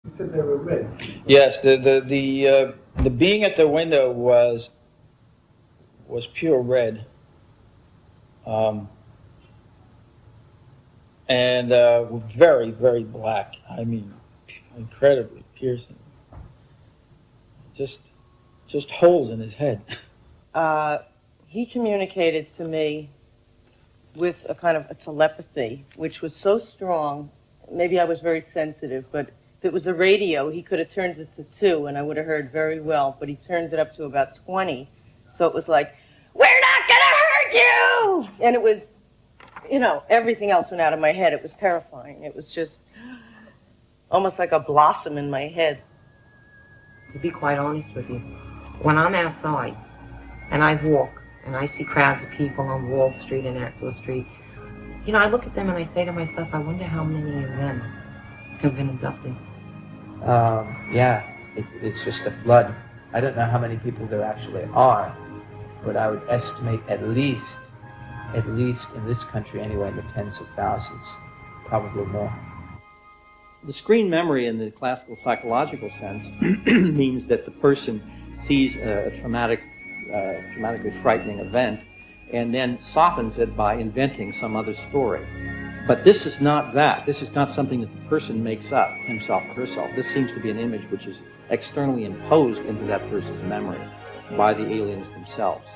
You said they were red. Yes, the being at the window was pure red, and very, very black. I mean, incredibly piercing. Just holes in his head. He communicated to me with a kind of a telepathy, which was so strong. Maybe I was very sensitive, but if it was a radio, he could have turned it to 2, and I would have heard very well, but he turned it up to about 20. So it was like, "We're not going to hurt you!" And it was, you know, everything else went out of my head. It was terrifying. It was just almost like a blossom in my head. To be quite honest with you, when I'm outside and I walk and I see crowds of people on Wall Street and Axel Street, you know, I look at them and I say to myself, I wonder how many of them have been abducted. Yeah, it's just a flood. I don't know how many people there actually are, but I would estimate at least in this country anyway, in the tens of thousands, probably more. The screen memory in the classical psychological sense means that the person sees a traumatically frightening event and then softens it by inventing some other story. But this is not that. This is not something that the person makes up, himself or herself. This seems to be an image which is externally imposed into that person's memory by the aliens themselves.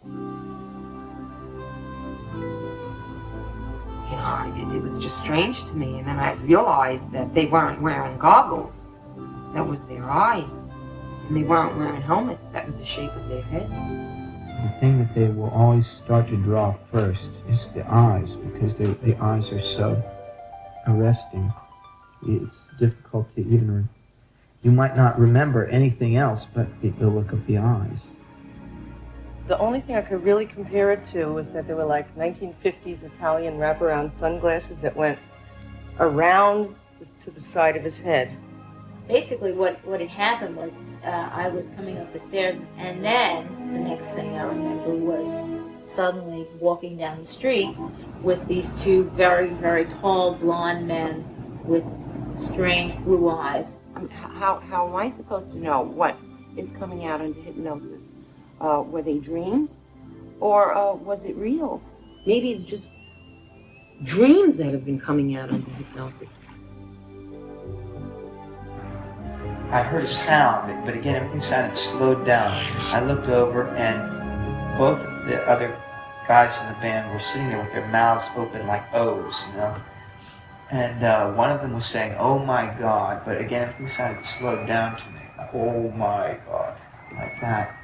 You know, it was just strange to me, and then I realized that they weren't wearing goggles. That was their eyes. And they weren't wearing helmets. That was the shape of their head. The thing that they will always start to draw first is the eyes, because the eyes are so arresting. It's difficult to even... You might not remember anything else but the look of the eyes. The only thing I could really compare it to was that there were like 1950s Italian wraparound sunglasses that went around to the side of his head. Basically, what had happened was I was coming up the stairs, and then the next thing I remember was suddenly walking down the street with these two very, very tall blonde men with strange blue eyes. How am I supposed to know what is coming out under hypnosis? Were they dreams? Or was it real? Maybe it's just dreams that have been coming out under hypnosis. I heard a sound, but again, everything sounded slowed down. I looked over, and both the other guys in the band were sitting there with their mouths open like O's, you know? And one of them was saying, "Oh my God," but again, everything sounded slowed down to me. "Oh my God," like that.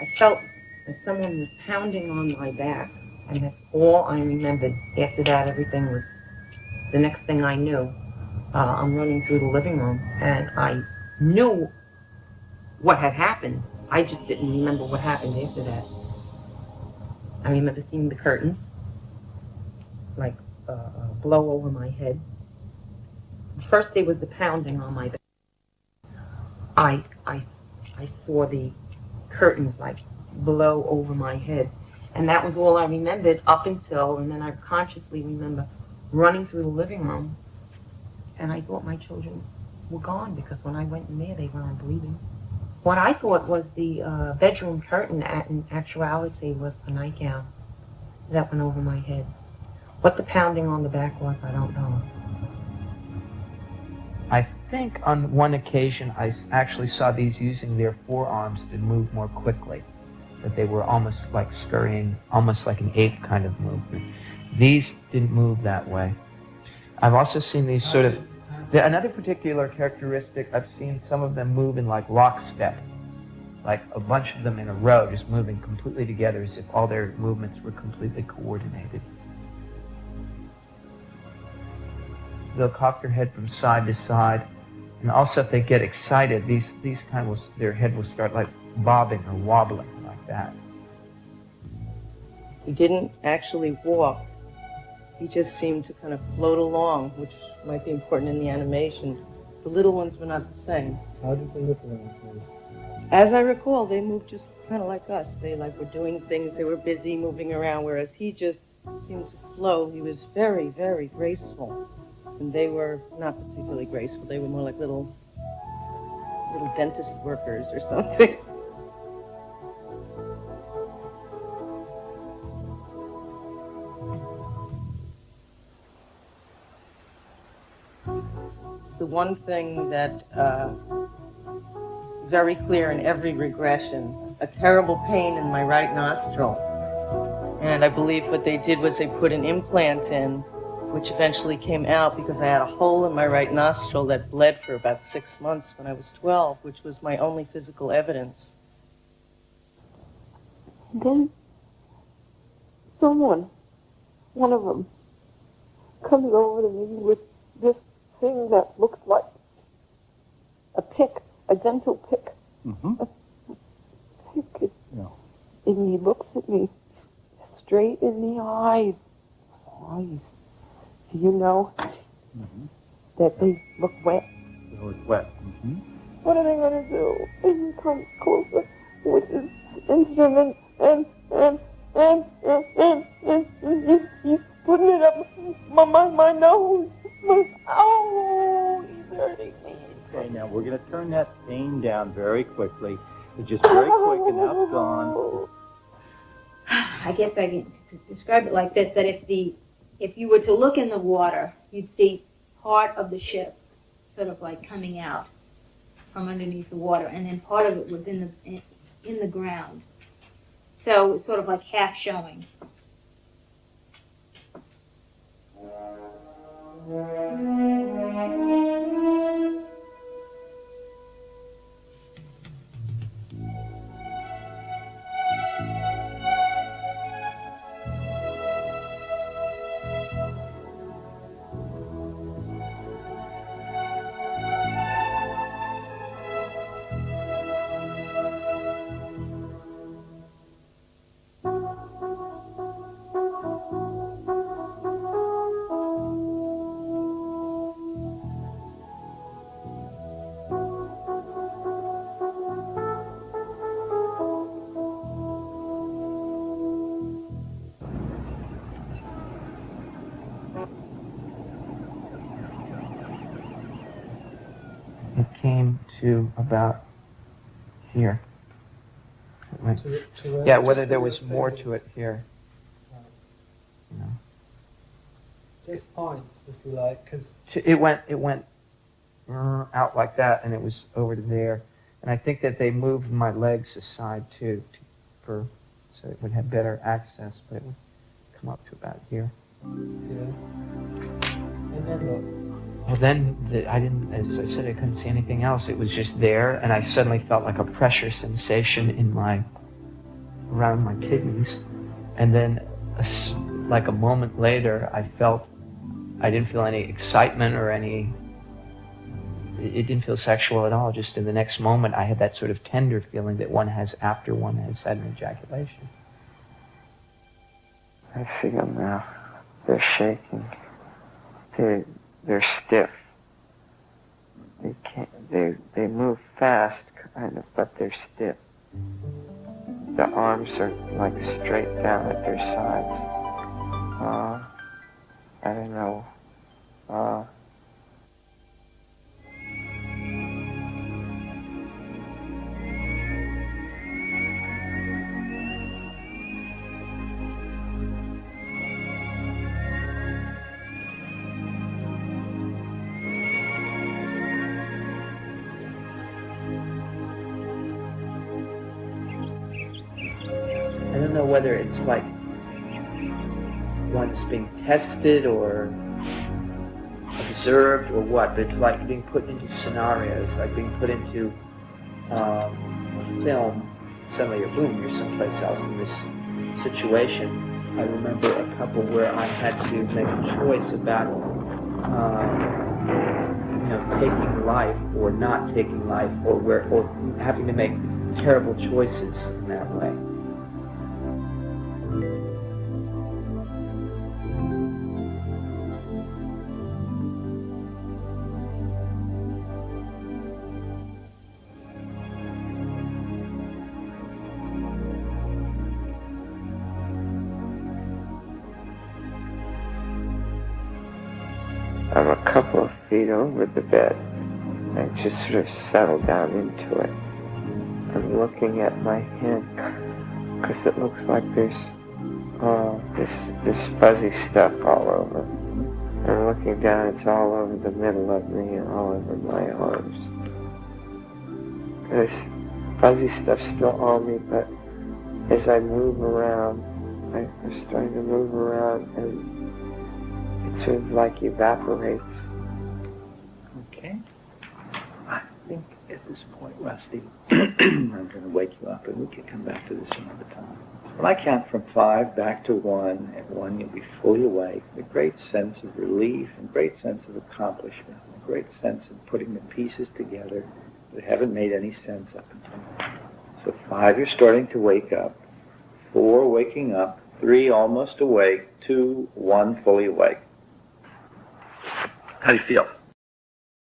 I felt that someone was pounding on my back, and that's all I remembered. After that, everything was, the next thing I knew, I'm running through the living room, and I knew what had happened. I just didn't remember what happened after that. I remember seeing the curtains, like, blow over my head. First there was the pounding on my back. I saw the curtains like blow over my head, and that was all I remembered up until, and then I consciously remember running through the living room, and I thought my children were gone, because when I went in there they weren't breathing. What I thought was the bedroom curtain in actuality was the nightgown that went over my head. What the pounding on the back was, I don't know. I think on one occasion I actually saw these using their forearms to move more quickly, that they were almost like scurrying, almost like an ape kind of movement. These didn't move that way. I've also seen these sort of, another particular characteristic, I've seen some of them move in like lockstep, like a bunch of them in a row, just moving completely together as if all their movements were completely coordinated. They'll cock their head from side to side, and also if they get excited, these kind of, their head will start like bobbing or wobbling like that. He didn't actually walk. He just seemed to kind of float along, which might be important in the animation. The little ones were not the same. How did they look around? As I recall, they moved just kind of like us. They like were doing things, they were busy moving around, whereas he just seemed to flow. He was very, very graceful. and they were not particularly graceful. They were more like little dentist workers or something. The one thing that very clear in every regression, a terrible pain in my right nostril. And I believe what they did was they put an implant in, which eventually came out because I had a hole in my right nostril that bled for about 6 months when I was 12, which was my only physical evidence. Then someone, one of them, comes over to me with this thing that looks like a pick, a dental pick. Mm-hmm. A pick. Yeah. And he looks at me straight in the eyes. Do you know that they look wet? It was wet. Mm-hmm. What are they going to do? And he comes closer with his instrument and he's putting it up my nose. Oh, he's hurting me. Okay, now we're going to turn that pain down very quickly. It's just very quick, and now it's gone. I guess I can describe it like this, that if you were to look in the water, you'd see part of the ship sort of like coming out from underneath the water, and then part of it was in the ground. So it's sort of like half showing. It came to about here. It went, yeah, whether there was more to it here. You know. Just point, if you like, because It went out like that, and it was over to there. And I think that they moved my legs aside too, so it would have better access, but it would come up to about here. yeah. And then look. Well, then I didn't, as I said, I couldn't see anything else. It was just there, and I suddenly felt like a pressure sensation in around my kidneys. And then, like a moment later, I didn't feel any excitement or it didn't feel sexual at all. Just in the next moment, I had that sort of tender feeling that one has after one has had an ejaculation. I see them now. They're shaking. They're stiff. They can't. They move fast, kind of, but they're stiff. The arms are like straight down at their sides. I don't know. I don't know whether it's like one's being tested or observed or what, but it's like being put into scenarios, like being put into a film. Suddenly, boom, you're someplace else in this situation. I remember a couple where I had to make a choice about, taking life or not taking life, or having to make terrible choices in that way. I'm a couple of feet over the bed. I just sort of settle down into it. I'm looking at my hand because it looks like there's this fuzzy stuff all over. I'm looking down, it's all over the middle of me and all over my arms. This fuzzy stuff's still on me, but as I move around, I'm starting to move around and it sort of like evaporates. Okay. I think at this point, Rusty, I'm going to wake you up and we can come back to this another time. When I count from 5 back to 1, at 1 you'll be fully awake, a great sense of relief, and great sense of accomplishment, a great sense of putting the pieces together that haven't made any sense up until now. So 5, you're starting to wake up. 4, waking up. 3, almost awake. 2, 1, fully awake. How do you feel?